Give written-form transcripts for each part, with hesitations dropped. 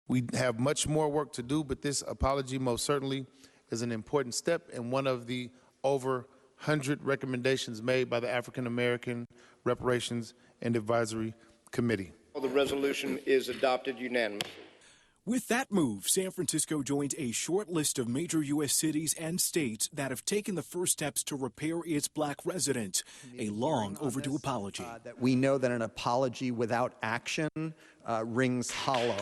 We have much more work to do, but this apology most certainly is an important step and one of the over 100 recommendations made by the African American Reparations and Advisory Committee. The resolution is adopted unanimously. With that move, San Francisco joins a short list of major U.S. cities and states that have taken the first steps to repair its black residents, a long overdue apology. That we know that an apology without action rings hollow.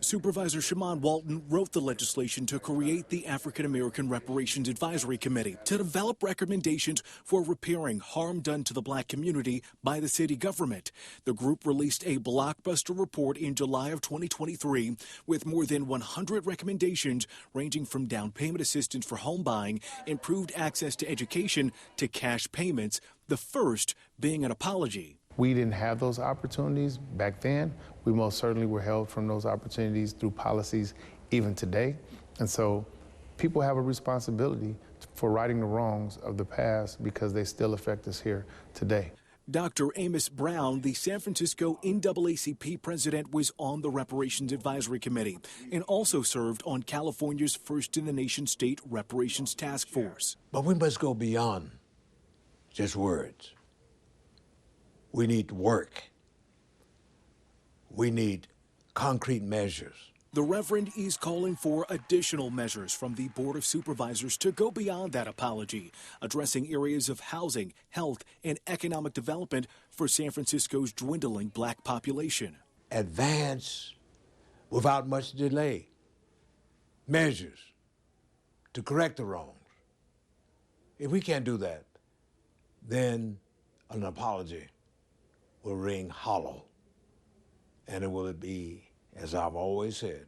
Supervisor Shamann Walton wrote the legislation to create the African American Reparations Advisory Committee to develop recommendations for repairing harm done to the black community by the city government. The group released a blockbuster report in July of 2023 with more than 100 recommendations ranging from down payment assistance for home buying, improved access to education, to cash payments, the first being an apology. We didn't have those opportunities back then. We most certainly were held from those opportunities through policies even today. And so people have a responsibility for righting the wrongs of the past because they still affect us here today. Dr. Amos Brown, the San Francisco NAACP president, was on the Reparations Advisory Committee and also served on California's first-in-the-nation state reparations task force. But we must go beyond just words. We need work. We need concrete measures. The Reverend is calling for additional measures from the Board of Supervisors to go beyond that apology, addressing areas of housing, health, and economic development for San Francisco's dwindling black population. Advance without much delay measures to correct the wrongs. If we can't do that, then an apology will ring hollow, and it will be, as I've always said,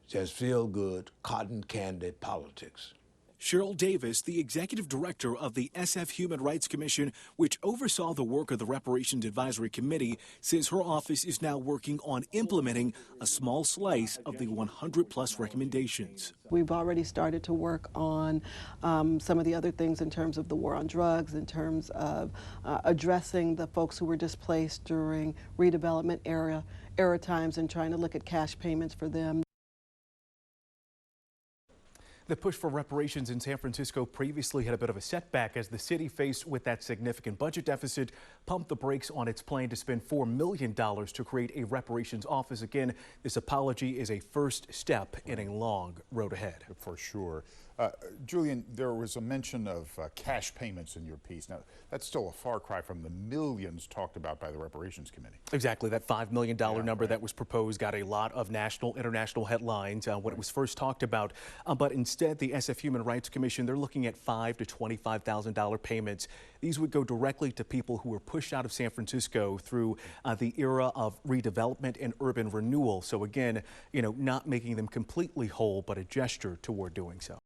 just feel-good, cotton candy politics. Cheryl Davis, the executive director of the SF Human Rights Commission, which oversaw the work of the Reparations Advisory Committee, says her office is now working on implementing a small slice of the 100-plus recommendations. We've already started to work on some of the other things in terms of the war on drugs, in terms of addressing the folks who were displaced during redevelopment era times and trying to look at cash payments for them. The push for reparations in San Francisco previously had a bit of a setback as the city, faced with that significant budget deficit, pumped the brakes on its plan to spend $4 million to create a reparations office. Again, this apology is a first step in a long road ahead. For sure. Julian, there was a mention of cash payments in your piece. Now, that's still a far cry from the millions talked about by the Reparations Committee. Exactly. That $5 million number that was proposed got a lot of national, international headlines when it was first talked about. But instead, the SF Human Rights Commission, they're looking at $5,000 to $25,000 payments. These would go directly to people who were pushed out of San Francisco through the era of redevelopment and urban renewal. So again, not making them completely whole, but a gesture toward doing so.